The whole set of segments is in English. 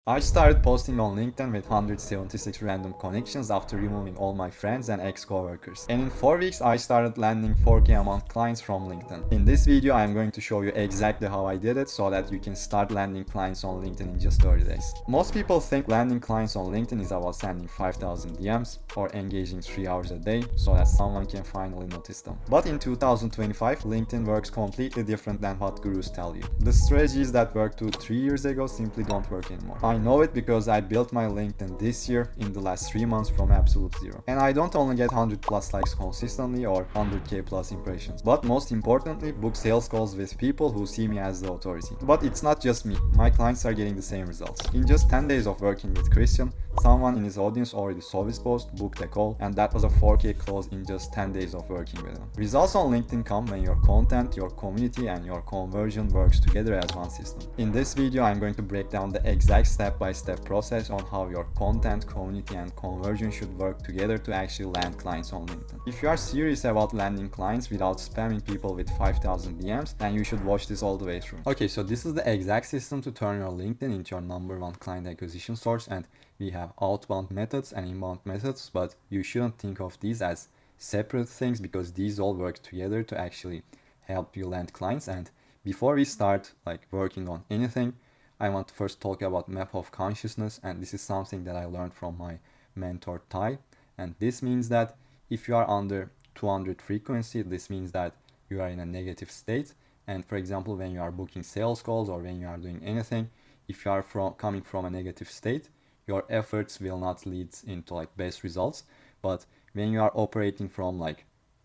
I started posting on LinkedIn with 176 random connections after removing all my friends and ex-coworkers. And in 4 weeks I started landing 4K a month clients from LinkedIn. In this video I am going to show you exactly how I did it so that you can start landing clients on LinkedIn in just 30 days. Most people think landing clients on LinkedIn is about sending 5,000 DMs or engaging 3 hours a day so that someone can finally notice them. But in 2025, LinkedIn works completely different than what gurus tell you. The strategies that worked 2-3 years ago simply don't work anymore. I know it because I built my LinkedIn this year in the last 3 months from absolute zero. And I don't only get 100 plus likes consistently or 100k plus impressions, but most importantly, book sales calls with people who see me as the authority. But it's not just me, my clients are getting the same results. In just 10 days of working with Christian, someone in his audience already saw his post, booked a call, and that was a 4k close in just 10 days of working with him. Results on LinkedIn come when your content, your community, and your conversion works together as one system. In this video, I'm going to break down the exact step-by-step process on how your content, community, and conversion should work together to actually land clients on LinkedIn. If you are serious about landing clients without spamming people with 5,000 DMs, then you should watch this all the way through. Okay, so this is the exact system to turn your LinkedIn into your #1 client acquisition source, and we have outbound methods and inbound methods, but you shouldn't think of these as separate things because these all work together to actually help you land clients. And before we start working on anything, I want to first talk about map of consciousness, and this is something that I learned from my mentor Ty. And this means that if you are under 200 frequency, this means that you are in a negative state. And for example, when you are booking sales calls or when you are doing anything, if you are coming from a negative state, your efforts will not lead into best results. But when you are operating from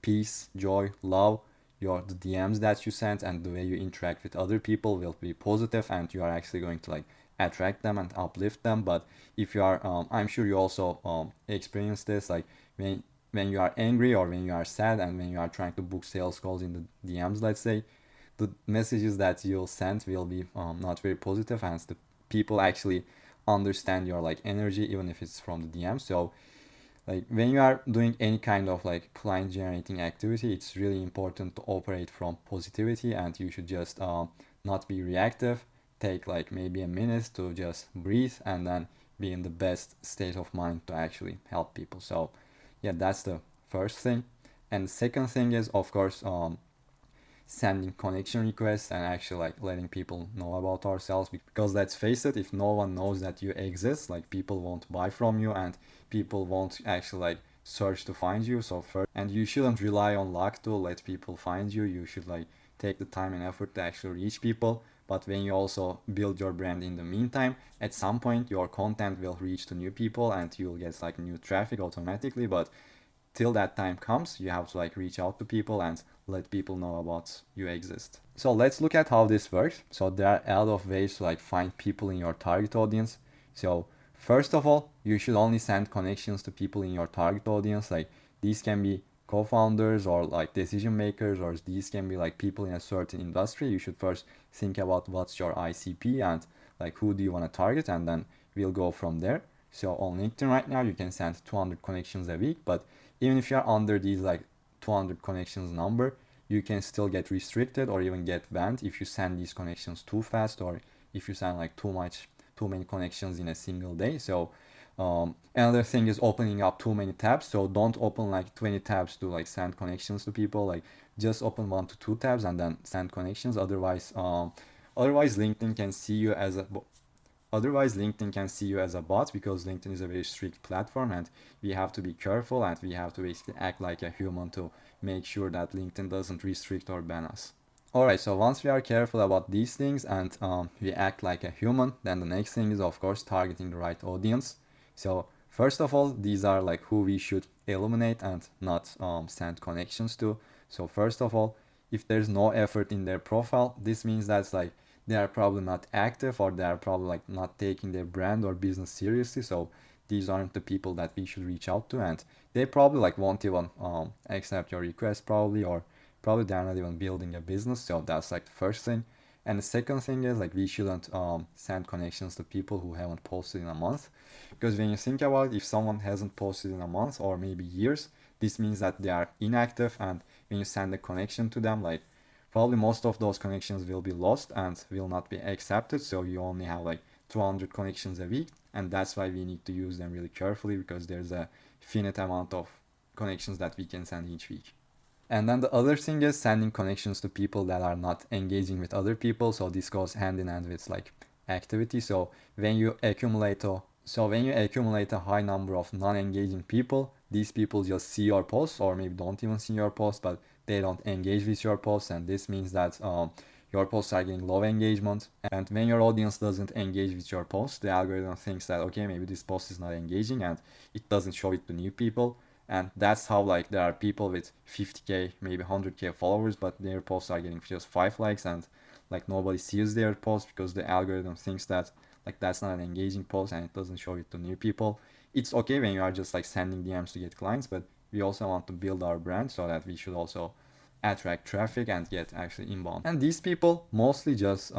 peace, joy, love, the DMs that you send and the way you interact with other people will be positive, and you are actually going to attract them and uplift them. But if you are, I'm sure you also experience this, when you are angry or when you are sad and when you are trying to book sales calls in the DMs, let's say, the messages that you'll send will be not very positive, and the people actually understand your energy even if it's from the DM. So when you are doing any kind of client generating activity, it's really important to operate from positivity, and you should just not be reactive. Take maybe a minute to just breathe and then be in the best state of mind to actually help people. So yeah, that's the first thing. And the second thing is, of course, sending connection requests and actually letting people know about ourselves, because let's face it, if no one knows that you exist, people won't buy from you and people won't actually search to find you. So first, and you shouldn't rely on luck to let people find you. You should take the time and effort to actually reach people. But when you also build your brand in the meantime, at some point your content will reach to new people and you'll get new traffic automatically. But till that time comes, you have to reach out to people and let people know about you exist. So let's look at how this works. So there are a lot of ways to find people in your target audience. So first of all, you should only send connections to people in your target audience. These can be co-founders or decision makers, or these can be people in a certain industry. You should first think about what's your ICP and who do you want to target, and then we'll go from there. So on LinkedIn right now, you can send 200 connections a week, but even if you're under these 200 connections number, you can still get restricted or even get banned if you send these connections too fast, or if you send too many connections in a single day. So another thing is opening up too many tabs. So don't open 20 tabs to send connections to people. Just open 1 to 2 tabs and then send connections. Otherwise LinkedIn can see you as a bot, because LinkedIn is a very strict platform and we have to be careful and we have to basically act like a human to make sure that LinkedIn doesn't restrict or ban us. Alright, so once we are careful about these things and we act like a human, then the next thing is, of course, targeting the right audience. So first of all, these are who we should eliminate and not send connections to. So first of all, if there's no effort in their profile, this means that's they are probably not active, or they are probably not taking their brand or business seriously. So these aren't the people that we should reach out to, and they probably won't even accept your request probably, or probably they're not even building a business. So that's the first thing. And the second thing is we shouldn't send connections to people who haven't posted in a month, because when you think about it, if someone hasn't posted in a month or maybe years, this means that they are inactive, and when you send a connection to them, probably most of those connections will be lost and will not be accepted. So you only have 200 connections a week, and that's why we need to use them really carefully, because there's a finite amount of connections that we can send each week. And then the other thing is sending connections to people that are not engaging with other people. So this goes hand in hand with like activity. So when you accumulate a high number of non-engaging people, these people just see your posts, or maybe don't even see your posts, but they don't engage with your posts, and this means that your posts are getting low engagement. And when your audience doesn't engage with your posts, the algorithm thinks that, okay, maybe this post is not engaging, and it doesn't show it to new people. And that's how like there are people with 50k, maybe 100k followers, but their posts are getting just 5 likes, and like nobody sees their post because the algorithm thinks that like that's not an engaging post and it doesn't show it to new people. It's okay when you are just like sending DMs to get clients, but we also want to build our brand, so that we should also attract traffic and get actually inbound. And these people mostly just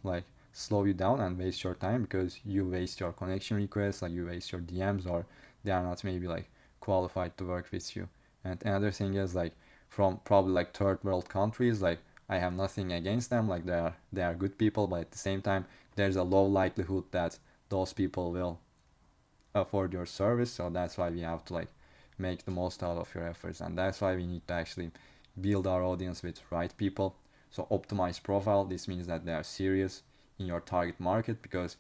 like slow you down and waste your time, because you waste your connection requests, like you waste your DMs, or they are not maybe like qualified to work with you. And another thing is like from probably like third world countries, like I have nothing against them, like they are good people, but at the same time there's a low likelihood that those people will afford your service. So that's why we have to like make the most out of your efforts, and that's why we need to actually build our audience with right people. So optimize profile, this means that they are serious in your target market, because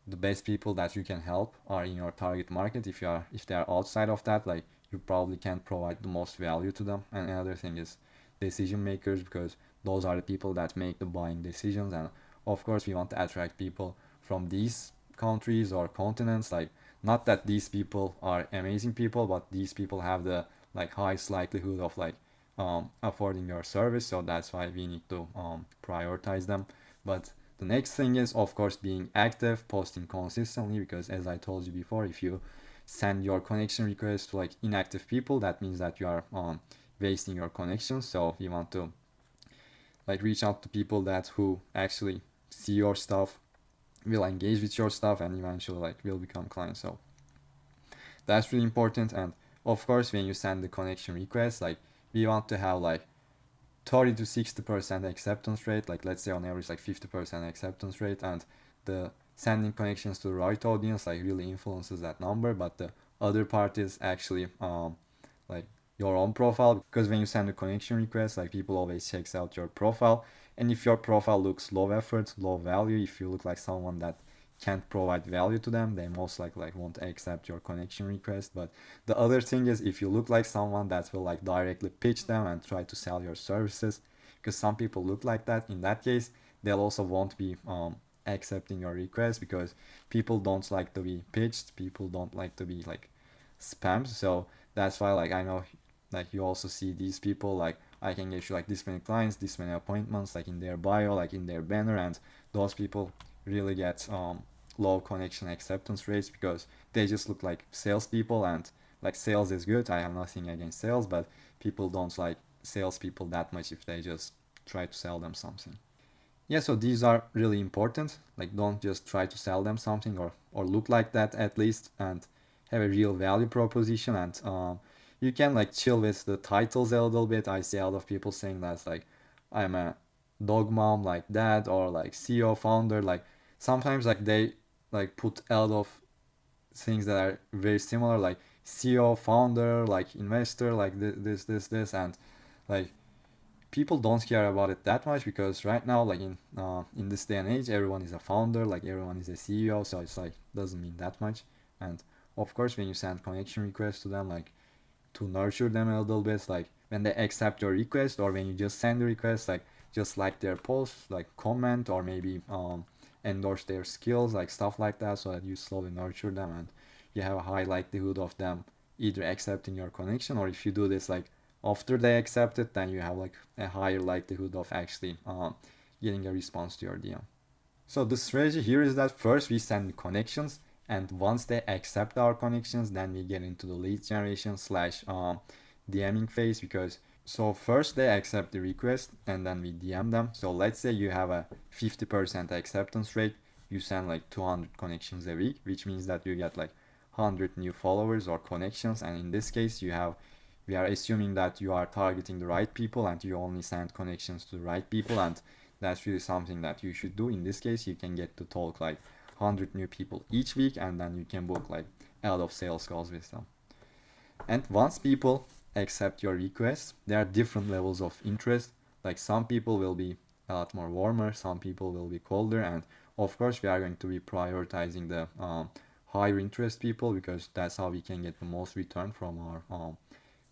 the best people that you can help are in your target market. If they are outside of that, like you probably can't provide the most value to them. And another thing is decision makers, because those are the people that make the buying decisions. And of course we want to attract people from these countries or continents, like not that these people are amazing people, but these people have the like highest likelihood of like affording your service. So that's why we need to prioritize them. But the next thing is, of course, being active, posting consistently, because as I told you before, if you send your connection requests to like inactive people, that means that you are wasting your connections. So you want to like reach out to people that who actually see your stuff, will engage with your stuff, and eventually like will become clients. So that's really important. And of course, when you send the connection request, like we want to have like 30 to 60% acceptance rate, like let's say on average like 50% acceptance rate, and the sending connections to the right audience like really influences that number. But the other part is actually like your own profile, because when you send a connection request, like people always checks out your profile, and if your profile looks low effort, low value, if you look like someone that can't provide value to them, they most likely like won't accept your connection request. But the other thing is, if you look like someone that will like directly pitch them and try to sell your services, because some people look like that, in that case they'll also won't be accepting your request, because people don't like to be pitched, people don't like to be like spammed. So that's why like I know like you also see these people, like I can get you like this many clients, this many appointments, like in their bio, like in their banner, and those people really get low connection acceptance rates, because they just look like salespeople. And like sales is good, I have nothing against sales, but people don't like salespeople that much if they just try to sell them something. Yeah, so these are really important. Like don't just try to sell them something, or look like that at least, and have a real value proposition. And you can like chill with the titles a little bit. I see a lot of people saying that like I'm a dog mom like that, or like CEO founder. Like sometimes like they like put a lot of things that are very similar, like CEO founder, like investor, like this, and like people don't care about it that much, because right now like in this day and age everyone is a founder, like everyone is a CEO, so it's like doesn't mean that much. And of course when you send connection requests to them, like to nurture them a little bit, like when they accept your request, or when you just send the request, like just like their posts, like comment, or maybe endorse their skills, like stuff like that, so that you slowly nurture them, and you have a high likelihood of them either accepting your connection, or if you do this like after they accept it, then you have like a higher likelihood of actually getting a response to your DM. So the strategy here is that first we send connections, and once they accept our connections, then we get into the lead generation slash DMing phase. Because so first they accept the request, and then we DM them. So let's say you have a 50% acceptance rate, you send like 200 connections a week, which means that you get like 100 new followers or connections. And in this case we are assuming that you are targeting the right people, and you only send connections to the right people, and that's really something that you should do. In this case you can get to talk like 100 new people each week, and then you can book like a lot of sales calls with them. And once people accept your request, there are different levels of interest. Like some people will be a lot more warmer, some people will be colder, and of course we are going to be prioritizing the higher interest people, because that's how we can get the most return from our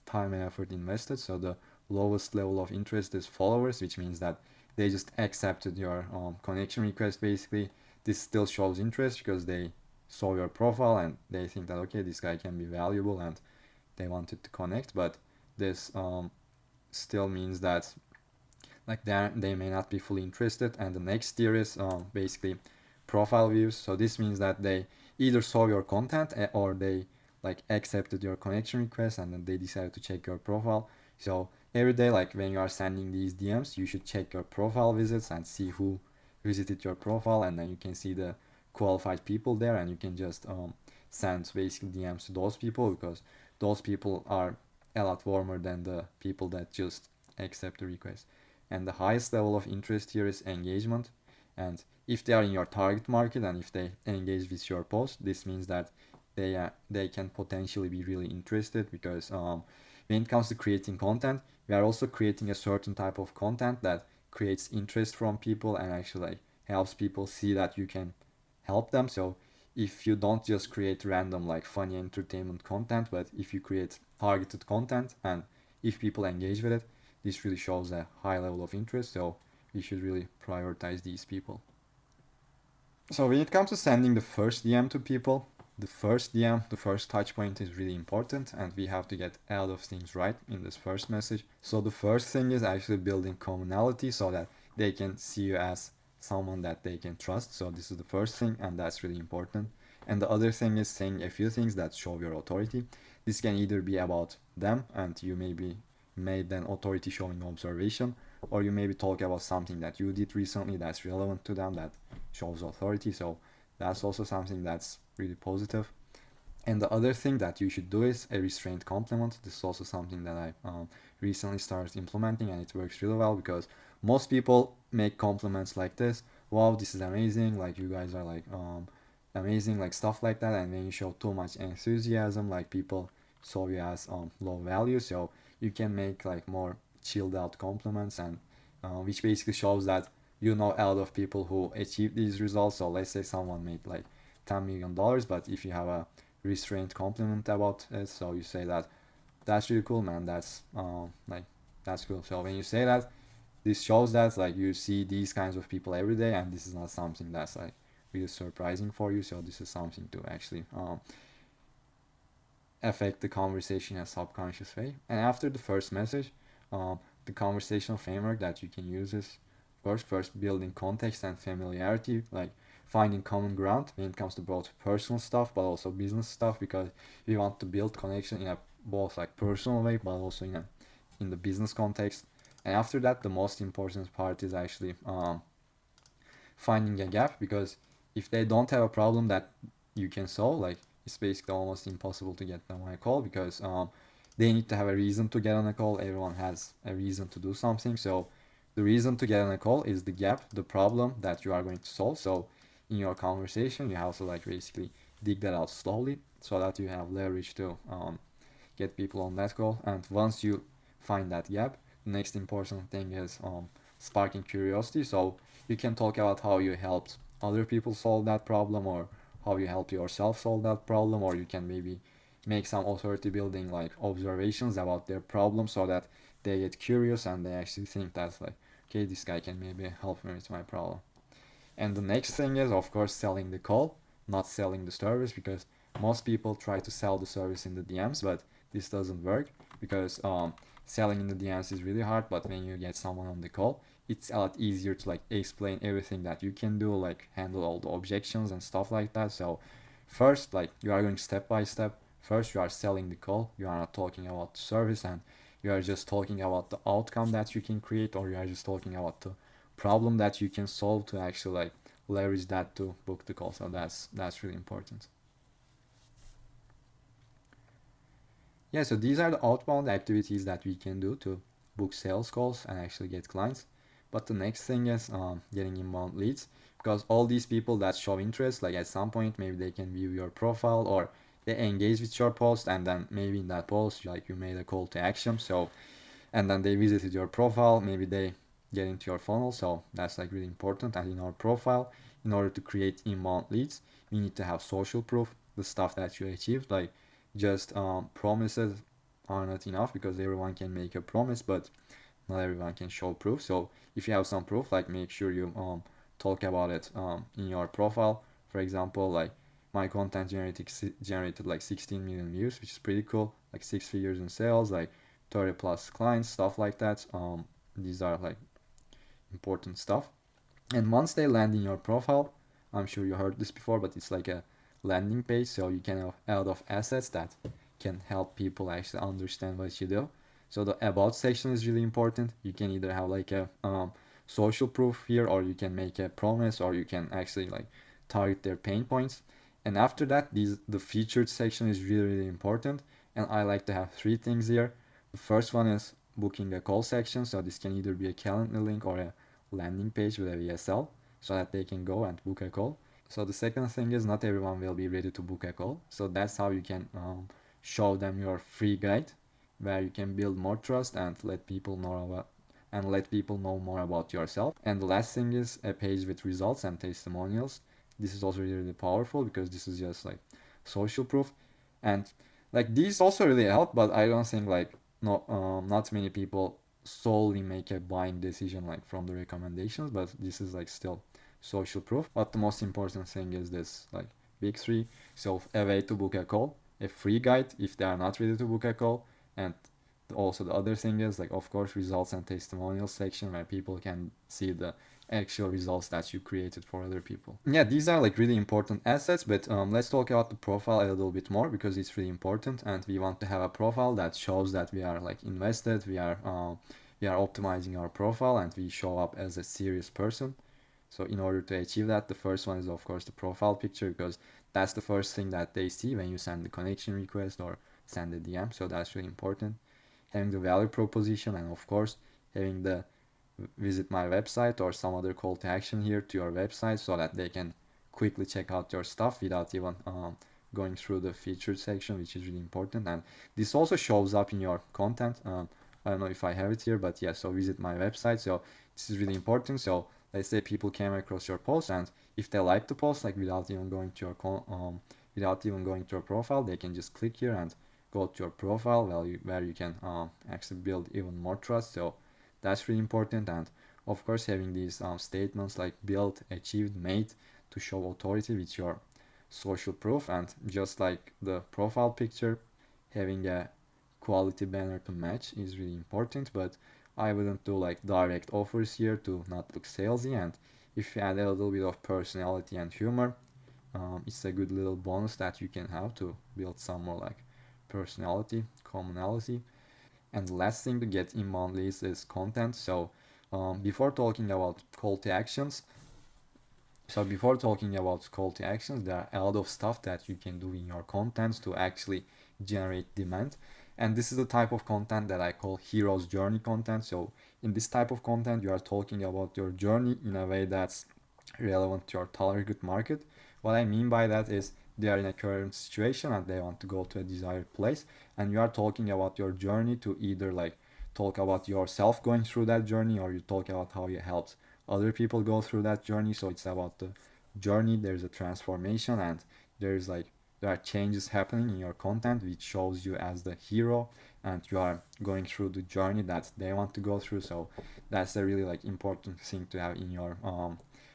time and effort invested. So the lowest level of interest is followers, which means that they just accepted your connection request. Basically, this still shows interest because they saw your profile and they think that, okay, this guy can be valuable, and they wanted to connect. But this still means that like they may not be fully interested. And the next tier is basically profile views. So this means that they either saw your content or they like accepted your connection request and then they decided to check your profile. So every day, like when you are sending these DMs, you should check your profile visits and see who visited your profile, and then you can see the qualified people there, and you can just send basically DMs to those people, because those people are a lot warmer than the people that just accept the request. And the highest level of interest here is engagement. And if they are in your target market and if they engage with your post, this means that they can potentially be really interested, because when it comes to creating content, we are also creating a certain type of content that creates interest from people and actually like helps people see that you can help them. So if you don't just create random like funny entertainment content, but if you create targeted content and if people engage with it, this really shows a high level of interest. So we should really prioritize these people. So when it comes to sending the first DM to people, the first DM, the first touch point is really important, and we have to get a lot of things right in this first message. So the first thing is actually building commonality so that they can see you as someone that they can trust. So this is the first thing, and that's really important. And the other thing is saying a few things that show your authority. This can either be about them and you maybe made an authority showing observation, or you maybe talk about something that you did recently that's relevant to them that shows authority. So that's also something that's really positive. And the other thing that you should do is a restrained compliment. This is also something that I recently started implementing, and it works really well, because most people make compliments like this: wow, this is amazing, like you guys are like amazing, like stuff like that. And when you show too much enthusiasm, like people saw you as low value. So you can make like more chilled out compliments, and which basically shows that you know a lot of people who achieve these results. So let's say someone made like $10 million, but if you have a restrained compliment about it, so you say that that's really cool, man, that's like that's cool. So when you say that, this shows that like you see these kinds of people every day, and this is not something that's like really surprising for you. So this is something to actually affect the conversation in a subconscious way. And after the first message, the conversational framework that you can use is first building context and familiarity, like finding common ground when it comes to both personal stuff but also business stuff, because we want to build connection in a both like personal way but also in the business context. And after that, the most important part is actually finding a gap, because if they don't have a problem that you can solve, like it's basically almost impossible to get them on a call, because they need to have a reason to get on a call. Everyone has a reason to do something. So the reason to get on a call is the gap, the problem that you are going to solve. So in your conversation, you have to like basically dig that out slowly so that you have leverage to get people on that call. And once you find that gap, the next important thing is sparking curiosity. So you can talk about how you helped other people solve that problem, or how you help yourself solve that problem, or you can maybe make some authority building like observations about their problem so that they get curious and they actually think that like, okay, this guy can maybe help me with my problem. And the next thing is, of course, selling the call, not selling the service, because most people try to sell the service in the DMs, but this doesn't work, because selling in the DMs is really hard. But when you get someone on the call, it's a lot easier to like explain everything that you can do, like handle all the objections and stuff like that. So first, like you are going step by step. First, you are selling the call. You are not talking about the service, and you are just talking about the outcome that you can create, or you are just talking about the problem that you can solve to actually like leverage that to book the call. So that's really important. Yeah, so these are the outbound activities that we can do to book sales calls and actually get clients. But the next thing is getting inbound leads, because all these people that show interest, like at some point maybe they can view your profile or they engage with your post, and then maybe in that post like you made a call to action, so and then they visited your profile, maybe they get into your funnel. So that's like really important. And in our profile, in order to create inbound leads, we need to have social proof, the stuff that you achieved. Like just promises are not enough, because everyone can make a promise, but not everyone can show proof. So if you have some proof, like make sure you talk about it in your profile. For example, like my content generated like 16 million views, which is pretty cool, like 6 figures in sales, like 30 plus clients, stuff like that. These are like important stuff. And once they land in your profile, I'm sure you heard this before, but it's like a landing page, so you can have a lot of assets that can help people actually understand what you do. So the about section is really important. You can either have like a social proof here, or you can make a promise, or you can actually like target their pain points. And after that, the featured section is really important. And I like to have 3 things here. The first one is booking a call section. So this can either be a calendar link or a landing page with a VSL, so that they can go and book a call. So the second thing is not everyone will be ready to book a call. So that's how you can show them your free guide, where you can build more trust and let people know more about yourself. And the last thing is a page with results and testimonials. This is also really powerful, because this is just like social proof, and like these also really help. But I don't think like not many people solely make a buying decision like from the recommendations, but this is like still social proof. But the most important thing is this like big 3. So a way to book a call, a free guide if they are not ready to book a call, and also the other thing is like, of course, results and testimonials section, where people can see the actual results that you created for other people. Yeah, these are like really important assets, but let's talk about the profile a little bit more, because it's really important, and we want to have a profile that shows that we are like invested, we are optimizing our profile, and we show up as a serious person. So in order to achieve that, the first one is of course the profile picture, because that's the first thing that they see when you send the connection request or send a DM. So that's really important. Having the value proposition, and of course having the visit my website or some other call to action here to your website, so that they can quickly check out your stuff without even going through the featured section, which is really important. And this also shows up in your content. I don't know if I have it here, but yeah, so visit my website. So this is really important. So let's say people came across your post, and if they like the post, like without even going to your profile, they can just click here and go to your profile, where you can actually build even more trust. So that's really important. And of course having these statements like built, achieved, made, to show authority with your social proof. And just like the profile picture, having a quality banner to match is really important. But I wouldn't do like direct offers here to not look salesy. And if you add a little bit of personality and humor, it's a good little bonus that you can have to build some more like personality, commonality. And the last thing to get inbound leads is content. So before talking about call to actions, there are a lot of stuff that you can do in your content to actually generate demand. And this is the type of content that I call hero's journey content. So in this type of content, you are talking about your journey in a way that's relevant to your target market. What I mean by that is they are in a current situation and they want to go to a desired place, and you are talking about your journey to either like talk about yourself going through that journey, or you talk about how you helped other people go through that journey. So it's about the journey, there's a transformation, and there's like there are changes happening in your content which shows you as the hero, and you are going through the journey that they want to go through. So that's a really like important thing to have in your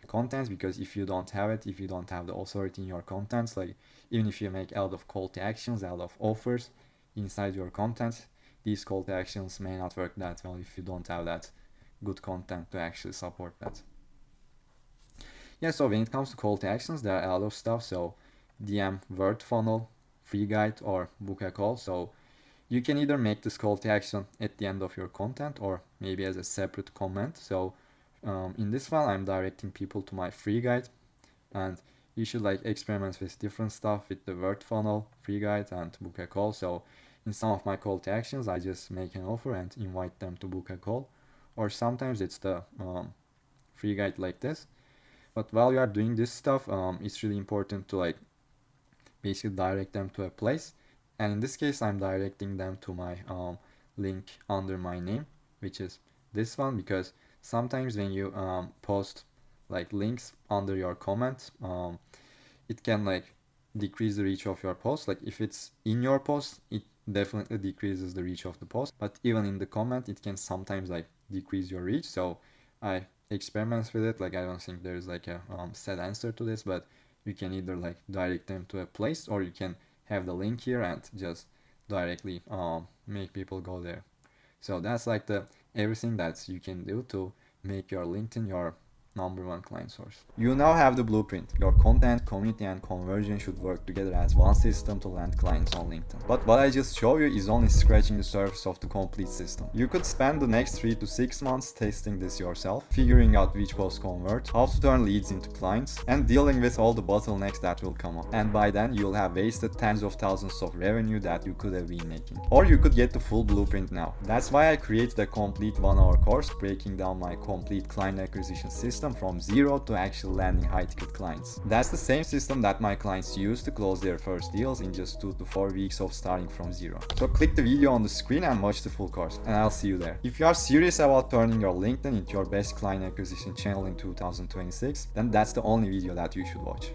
contents, because if you don't have it, if you don't have the authority in your contents, like even if you make a lot of call to actions, a lot of offers inside your content, these call to actions may not work that well if you don't have that good content to actually support that. Yeah, so when it comes to call to actions, there are a lot of stuff. So DM, word funnel, free guide, or book a call. So you can either make this call to action at the end of your content, or maybe as a separate comment. So in this one, I'm directing people to my free guide, and you should like experiment with different stuff with the word funnel, free guide, and book a call. So in some of my call to actions, I just make an offer and invite them to book a call, or sometimes it's the free guide like this. But while you are doing this stuff, it's really important to like basically direct them to a place. And in this case, I'm directing them to my link under my name, which is this one, because sometimes when you post like links under your comment, it can like decrease the reach of your post. Like if it's in your post, it definitely decreases the reach of the post, but even in the comment, it can sometimes like decrease your reach. So I experiment with it. Like I don't think there's like a set answer to this, but you can either like direct them to a place, or you can have the link here and just directly make people go there. So that's like the everything that you can do to make your LinkedIn your #1 client source. You now have the blueprint. Your content, community, and conversion should work together as one system to land clients on LinkedIn. But what I just showed you is only scratching the surface of the complete system. You could spend the next 3 to 6 months testing this yourself, figuring out which posts convert, how to turn leads into clients, and dealing with all the bottlenecks that will come up. And by then, you'll have wasted tens of thousands of revenue that you could have been making. Or you could get the full blueprint now. That's why I created a complete 1-hour course breaking down my complete client acquisition system from zero to actually landing high-ticket clients. That's the same system that my clients use to close their first deals in just 2 to 4 weeks of starting from zero. So click the video on the screen and watch the full course, and I'll see you there. If you are serious about turning your LinkedIn into your best client acquisition channel in 2026, then that's the only video that you should watch.